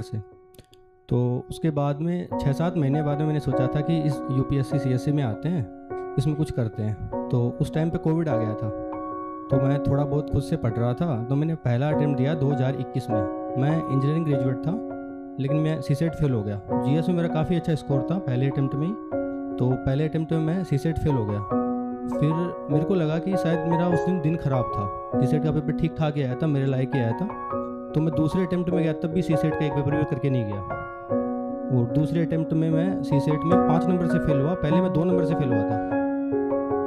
से। तो उसके बाद में 6-7 महीने बाद में मैंने सोचा था कि इस यूपीएससी सीएससी में आते हैं, इसमें कुछ करते हैं। तो उस टाइम पे कोविड आ गया था, तो मैं थोड़ा बहुत खुद से पढ़ रहा था। तो मैंने पहला अटेम्प्ट दिया 2021 में। मैं इंजीनियरिंग ग्रेजुएट था, लेकिन मैं सीसेट फेल हो गया। जीएस में मेरा काफ़ी अच्छा स्कोर था पहले अटेम्प्ट में ही, तो पहले अटेम्प्ट में मैं सीसेट फेल हो गया। फिर मेरे को लगा कि शायद मेरा उस दिन ख़राब था, सीसेट का पेपर ठीक ठाक ही आया था, मेरे लायक ही आया था। तो मैं दूसरे अटेम्प्ट में गया, तब भी सीसेट का एक पेपर भी करके नहीं गया। और दूसरे अटेम्प्ट में मैं सीसेट में 5 नंबर से फेल हुआ, पहले मैं 2 नंबर से फेल हुआ था।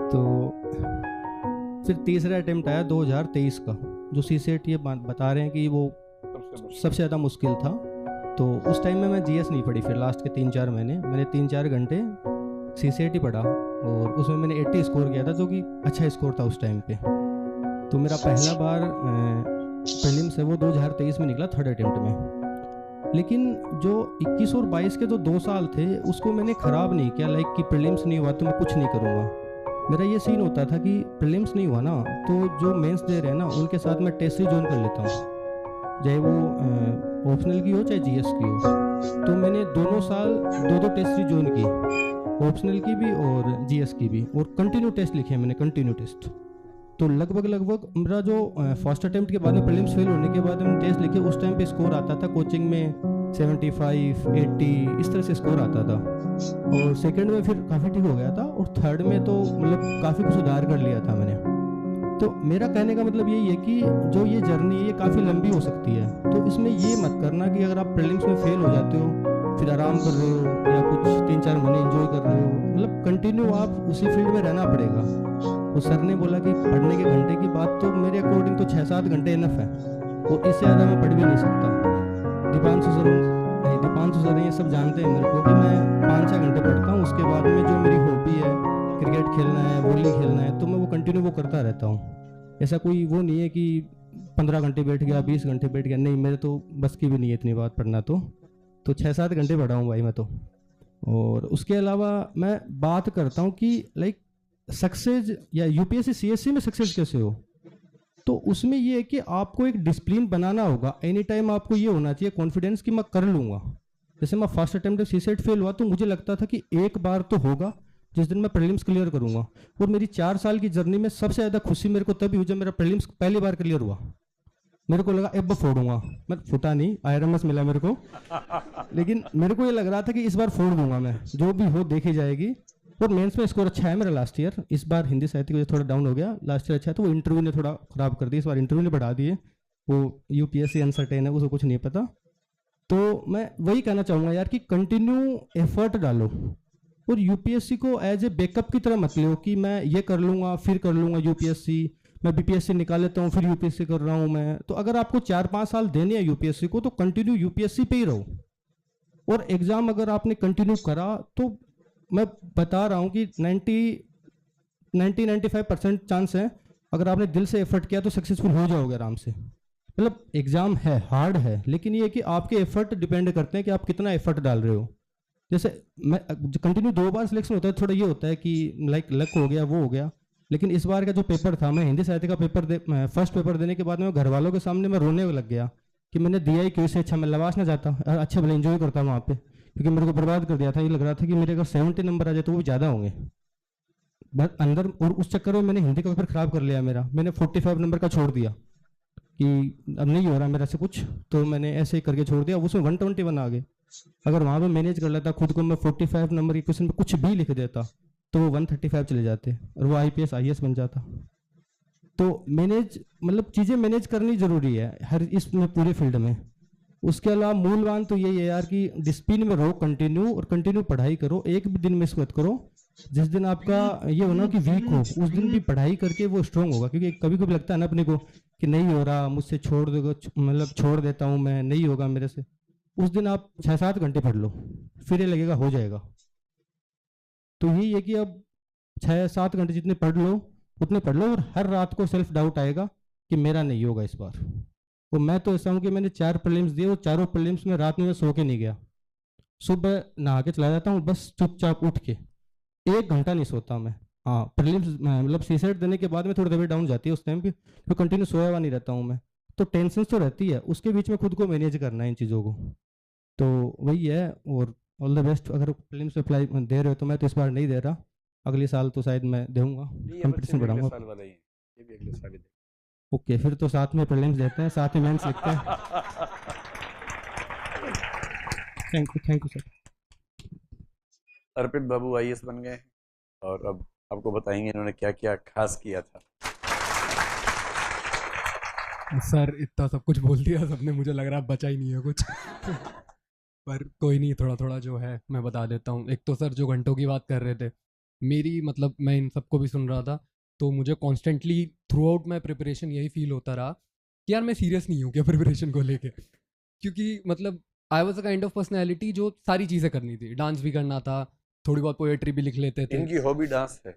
तो फिर तीसरा अटेम्प्ट आया 2023 का, जो सीसेट ये बता रहे हैं कि वो सबसे ज़्यादा मुश्किल था। तो उस टाइम में मैं जीएस नहीं पढ़ी, फिर लास्ट के 3-4 महीने मैंने 3-4 घंटे सीसेट ही पढ़ा, और उसमें मैंने 80 स्कोर किया था, जो कि अच्छा स्कोर था उस टाइम पे। तो मेरा पहला बार प्रीलिम्स है वो 2023 में निकला, थर्ड अटेम्प्ट में। लेकिन जो 21 और 22 के जो 2 साल थे, उसको मैंने ख़राब नहीं किया। लाइक कि प्रीलिम्स नहीं हुआ तो मैं कुछ नहीं करूँगा। मेरा ये सीन होता था कि प्रीलिम्स नहीं हुआ ना, तो जो मेंस दे रहे हैं ना, उनके साथ मैं टेस्ट ही ज्वाइन कर लेता हूँ, चाहे वो ऑप्शनल की हो चाहे जीएस की हो। तो मैंने दोनों साल 2-2 टेस्ट ही ज्वाइन की, ऑप्शनल की भी और जीएस की भी, और कंटिन्यू टेस्ट लिखे मैंने, कंटिन्यू टेस्ट। तो लगभग मेरा जो फर्स्ट अटेम्प्ट के बाद में प्रीलिम्स फेल होने के बाद मैंने टेस्ट लिखे, उस टाइम पे स्कोर आता था कोचिंग में 75, 80 इस तरह से स्कोर आता था। और सेकंड में फिर काफ़ी ठीक हो गया था, और थर्ड में तो मतलब काफ़ी कुछ सुधार कर लिया था मैंने। तो मेरा कहने का मतलब यही है कि जो ये जर्नी है ये काफ़ी लंबी हो सकती है। तो इसमें ये मत करना कि अगर आप प्रीलिम्स में फेल हो जाते हो फिर आराम कर रहे हो या कुछ 3-4 महीने एंजॉय कर रहे हो, मतलब कंटिन्यू आप उसी फील्ड में रहना पड़ेगा। तो सर ने बोला कि पढ़ने के घंटे की बात, तो मेरे अकॉर्डिंग तो 6-7 घंटे इनफ है, और इससे ज़्यादा मैं पढ़ भी नहीं सकता। दीपांशु सर ये सब जानते हैं मेरे को कि मैं 5-6 घंटे पढ़ता हूँ। उसके बाद में जो मेरी हॉबी है, क्रिकेट खेलना है, वॉली खेलना है, तो मैं वो कंटिन्यू वो करता रहता हूँ। ऐसा कोई वो नहीं है कि 15 घंटे बैठ गया, 20 घंटे बैठ गया, नहीं, मेरे तो बस की भी नहीं है इतनी बात पढ़ना। तो 6-7 घंटे पढ़ा हूँ भाई मैं तो। और उसके अलावा मैं बात करता हूँ कि लाइक सक्सेस या यूपीएससी सीएससी में सक्सेस कैसे हो, तो उसमें ये है कि आपको एक डिसिप्लिन बनाना होगा। एनी टाइम आपको ये होना चाहिए कॉन्फिडेंस कि मैं कर लूँगा। जैसे मैं फर्स्ट अटेम्प्ट सीसेट फेल हुआ, तो मुझे लगता था कि एक बार तो होगा जिस दिन मैं प्रीलिम्स क्लियर करूँगा। और मेरी 4 साल की जर्नी में सबसे ज़्यादा खुशी मेरे को तभी हुई जब मेरा प्रीलिम्स पहली बार क्लियर हुआ। मेरे को लगा अब फोड़ूंगा, मैं फूटा नहीं, आईआरएमएस मिला मेरे को, लेकिन मेरे को ये लग रहा था कि इस बार फोड़ दूंगा मैं, जो भी हो देखी जाएगी। और मेंस में स्कोर अच्छा है मेरा लास्ट ईयर। इस बार हिंदी साहित्य की वजह थोड़ा डाउन हो गया, लास्ट ईयर अच्छा है, तो वो इंटरव्यू ने थोड़ा खराब कर दी। इस बार इंटरव्यू ने बढ़ा दिए, वो यूपीएससी अनसर्टेन है, उसको कुछ नहीं पता। तो मैं वही कहना चाहूँगा यार कि कंटिन्यू एफर्ट डालो, और यूपीएससी को एज ए बैकअप की तरह मत लो कि मैं ये कर लूँगा फिर कर लूँगा यूपीएससी, मैं बीपीएससी निकाल लेता हूँ फिर यूपीएससी कर रहा हूँ मैं। तो अगर आपको 4-5 साल देने हैं यूपीएससी को, तो कंटिन्यू यूपीएससी पे ही रहो। और एग्ज़ाम अगर आपने कंटिन्यू करा, तो मैं बता रहा हूँ कि 90-95% चांस है, अगर आपने दिल से एफर्ट किया तो सक्सेसफुल हो जाओगे आराम से। मतलब एग्ज़ाम है, हार्ड है, लेकिन ये है कि आपके एफर्ट डिपेंड करते हैं कि आप कितना एफर्ट डाल रहे हो। जैसे मैं कंटिन्यू 2 बार सिलेक्शन होता है, थोड़ा ये होता है कि लाइक लक हो गया, वो हो गया। लेकिन इस बार का जो पेपर था, मैं हिंदी साहित्य का पेपर फर्स्ट पेपर देने के बाद में घर वालों के सामने मैं रोने लग गया कि मैंने दिया ही क्यों, से अच्छा मैं लवास ना जाता, अच्छा भले एंजॉय करता वहाँ पे, क्योंकि मेरे को बर्बाद कर दिया था। ये लग रहा था कि मेरे अगर 70 नंबर आ जाए तो वो ज़्यादा होंगे बस अंदर, और उस चक्कर में मैंने हिंदी का पेपर खराब कर लिया मेरा। मैंने 45 नंबर का छोड़ दिया कि अब नहीं हो रहा मेरा से कुछ, तो मैंने ऐसे ही करके छोड़ दिया। उसमें 121 आ गए। अगर वहाँ पे मैनेज कर लेता खुद को, मैं 45 नंबर के क्वेश्चन में कुछ भी लिख देता, तो वो 135 चले जाते और वो आईपीएस आईएएस बन जाता। तो मैनेज, मतलब चीज़ें मैनेज करनी जरूरी है हर इसमें, पूरे फील्ड में। उसके अलावा मूलवान तो यही है यार कि डिसिप्लिन में रहो कंटिन्यू, और कंटिन्यू पढ़ाई करो, एक भी दिन मिस मत करो। जिस दिन आपका ये हो ना कि वीक हो, उस दिन भी पढ़ाई करके वो स्ट्रांग होगा। क्योंकि कभी कभी लगता है ना अपने को कि नहीं हो रहा मुझसे, छोड़ दो, मतलब छोड़ देता हूँ मैं, नहीं होगा मेरे से। उस दिन आप 6-7 घंटे पढ़ लो, फिर ये लगेगा हो जाएगा। तो यही है कि अब 6-7 घंटे जितने पढ़ लो उतने पढ़ लो, और हर रात को सेल्फ डाउट आएगा कि मेरा नहीं होगा इस बार। तो मैं तो ऐसा हूँ कि मैंने 4 प्रीलिम्स दिए, और चारों प्रीलिम्स में रात में मैं सो के नहीं गया। सुबह नहा के चला जाता हूँ, बस चुपचाप उठ के 1 घंटा नहीं सोता मैं। हाँ, प्रीलिम्स मतलब सीसेट देने के बाद में थोड़ी तबीयत डाउन जाती है उस टाइम पे, तो कंटिन्यू सोया हुआ नहीं रहता हूँ मैं। तो टेंशन तो रहती है, उसके बीच में खुद को मैनेज करना है इन चीज़ों को। तो वही है। और ऑल द बेस्ट। अगर प्रीलिम्स में अप्लाई दे रहे हो तो मैं तो इस बार नहीं दे रहा, अगले साल तो शायद मैं दूंगा, ये बच्चे कंपटीशन भी अगले बढ़ाऊंगा। साल वाला ही है, ये भी अगले साल ही ओके, फिर तो साथ में प्रीलिम्स देते हैं, साथ में मेंस लिखते हैं। Thank you sir. Arpit Babu IAS बन गए हैं और अब आपको बताएंगे इन्होंने क्या क्या खास किया था। सर इतना सब कुछ बोल दिया सबने, मुझे लग रहा है बचा ही नहीं है कुछ। पर कोई नहीं, थोड़ा थोड़ा जो है मैं बता देता हूँ। एक तो सर जो घंटों की बात कर रहे थे, मेरी मतलब मैं इन सबको भी सुन रहा था, तो मुझे constantly through out my preparation यही फील होता रहा कि यार मैं सीरियस नहीं हूँ क्या प्रिपरेशन को लेके। क्योंकि मतलब I was a kind of personality जो सारी चीज़ें करनी थी, डांस भी करना था, थोड़ी बहुत पोएट्री भी लिख लेते थे, इनकी हॉबी डांस है,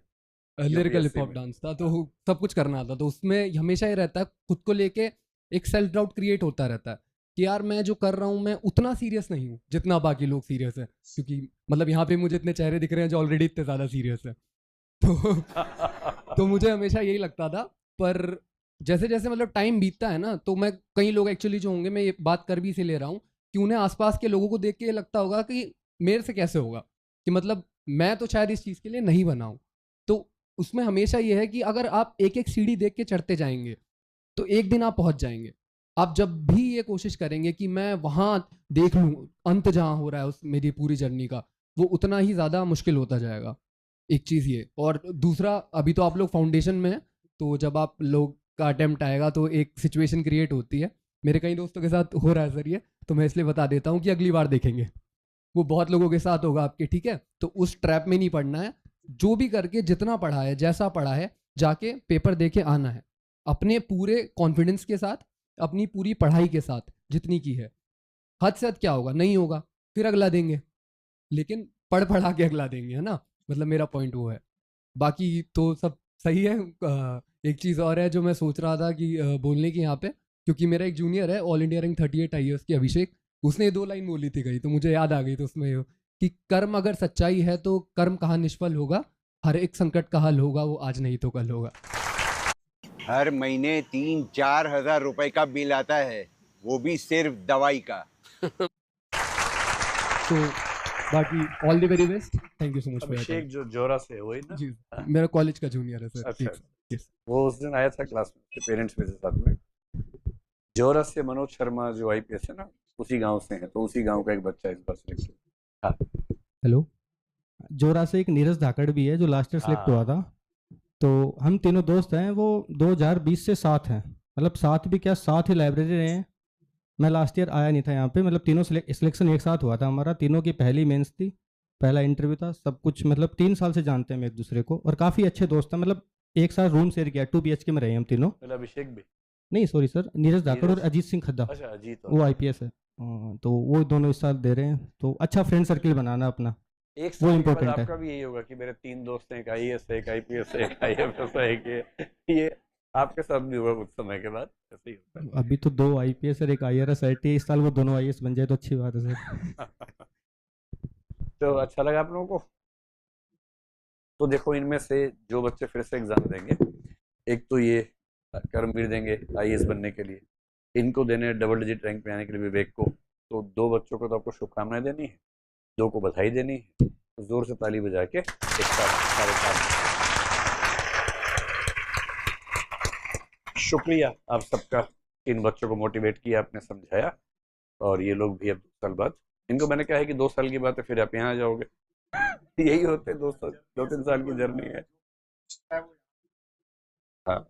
लिरिकल हिप यूपीएससी हॉप में। डांस था, तो सब कुछ करना था। तो उसमें हमेशा ये रहता है खुद को लेके एक सेल्फ डाउट क्रिएट होता रहता है कि यार मैं जो कर रहा हूँ मैं उतना सीरियस नहीं हूँ जितना बाकी लोग सीरियस है। क्योंकि मतलब यहाँ पे मुझे इतने चेहरे दिख रहे हैं जो ऑलरेडी इतने ज़्यादा सीरियस है। तो मुझे हमेशा यही लगता था। पर जैसे जैसे मतलब टाइम बीतता है ना, तो मैं कई लोग एक्चुअली जो होंगे, मैं ये बात कर भी इसे ले रहा हूँ कि उन्हें आसपास के लोगों को देख के ये लगता होगा कि मेरे से कैसे होगा, कि मतलब मैं तो शायद इस चीज़ के लिए नहीं बना हूँ। तो उसमें हमेशा ये है कि अगर आप एक एक सीढ़ी देख के चढ़ते जाएंगे तो एक दिन आप पहुंच जाएंगे। आप जब भी ये कोशिश करेंगे कि मैं वहां देख लूँ अंत जहां हो रहा है उस मेरी पूरी जर्नी का, वो उतना ही ज़्यादा मुश्किल होता जाएगा। एक चीज़ ये, और दूसरा अभी तो आप लोग फाउंडेशन में हैं, तो जब आप लोग का अटेम्प्ट आएगा तो एक सिचुएशन क्रिएट होती है। मेरे कई दोस्तों के साथ हो रहा है सर ये, तो मैं इसलिए बता देता हूँ कि अगली बार देखेंगे, वो बहुत लोगों के साथ होगा आपके, ठीक है। तो उस ट्रैप में नहीं पड़ना है। जो भी करके जितना पढ़ा है, जैसा पढ़ा है, जाके पेपर दे के आना है अपने पूरे कॉन्फिडेंस के साथ, अपनी पूरी पढ़ाई के साथ जितनी की है। हद से हद क्या होगा, नहीं होगा फिर अगला देंगे, लेकिन पढ़ पढ़ा के अगला देंगे, है ना। मतलब मेरा पॉइंट वो है। बाकी तो सब सही है। एक चीज़ और है जो मैं सोच रहा था कि बोलने की यहाँ पे, क्योंकि मेरा एक जूनियर है ऑल इंडिया रैंक 38 IAS की, अभिषेक, उसने ये 2 लाइन बोली थी कहीं, तो मुझे याद आ गई। तो उसमें कि कर्म अगर सच्चाई है तो कर्म कहाँ निष्फल होगा, हर एक संकट का हल होगा, वो आज नहीं तो कल होगा। हर महीने 3-4 हज़ार रुपए का बिल आता है, वो भी सिर्फ दवाई का। तो बाकी all the very best, thank you so much for your Abhishek time. जो जोरा से है, वही ना? जी, हाँ? मेरा कॉलेज का जूनियर है सर। अच्छा, ठीक यस। वो उस दिन आया था क्लास में, उसके पेरेंट्स मेरे साथ में। जोरा से मनोज शर्मा जो आईपीएस है ना, उसी गांव से है, तो उसी गांव का एक बच्चा इस बार सिलेक्ट हुआ। हाँ हेलो। जोरा से एक नीरज धाकड़ भी है जो लास्ट ईयर सेलेक्ट हुआ हाँ। था। तो हम तीनों दोस्त हैं, वो 2020 से साथ हैं, मतलब साथ भी क्या, साथ ही लाइब्रेरी रहे हैं। मैं लास्ट ईयर आया नहीं था यहाँ पे, मतलब तीनों सिलेक्शन एक साथ हुआ था हमारा, तीनों की पहली मेंस थी, पहला इंटरव्यू था, सब कुछ। मतलब 3 साल से जानते हैं हम एक दूसरे को और काफ़ी अच्छे दोस्त हैं। मतलब एक साथ रूम शेयर किया, 2 BHK में रहे हम तीनों। मतलब अभिषेक भी? नहीं सॉरी सर, नीरज धाकड़ और नीरज। अजीत सिंह खद्दा, अच्छा, अजीत वो और IPS है। तो वो दोनों इस साल दे रहे हैं, तो अच्छा फ्रेंड सर्किल बनाना अपना, एक वो साल के बाद इम्पोर्टेंट है। आपका भी यही होगा कि मेरे 3 दोस्त हैं, एक आईएएस है, एक आईपीएस है, एक आईएफएस है, एक ये आपके साथ भी होगा कुछ समय के बाद, ऐसे ही होता अभी तो 2 IPS और एक IRS IT, इस साल वो दोनों IAS बन जाए तो अच्छी बात है सर। है। तो अच्छा लगा आप लोगों को? तो देखो, इनमें से जो बच्चे फिर से एग्जाम देंगे, एक तो ये कर्मवीर देंगे आईएएस बनने के लिए, इनको देने डबल डिजिट रैंक पे आने के लिए विवेक को। तो 2 बच्चों को तो आपको शुभकामनाएं देनी है, 2 को बधाई देनी है, तो जोर से ताली बजा के एक साथ सारे काम। शुक्रिया आप सबका, इन बच्चों को मोटिवेट किया, आपने समझाया, और ये लोग भी अब 2 साल बाद, इनको मैंने कहा है कि 2 साल की बात है फिर आप यहाँ आ जाओगे। यही होते 2 3 साल की जर्नी है। हाँ।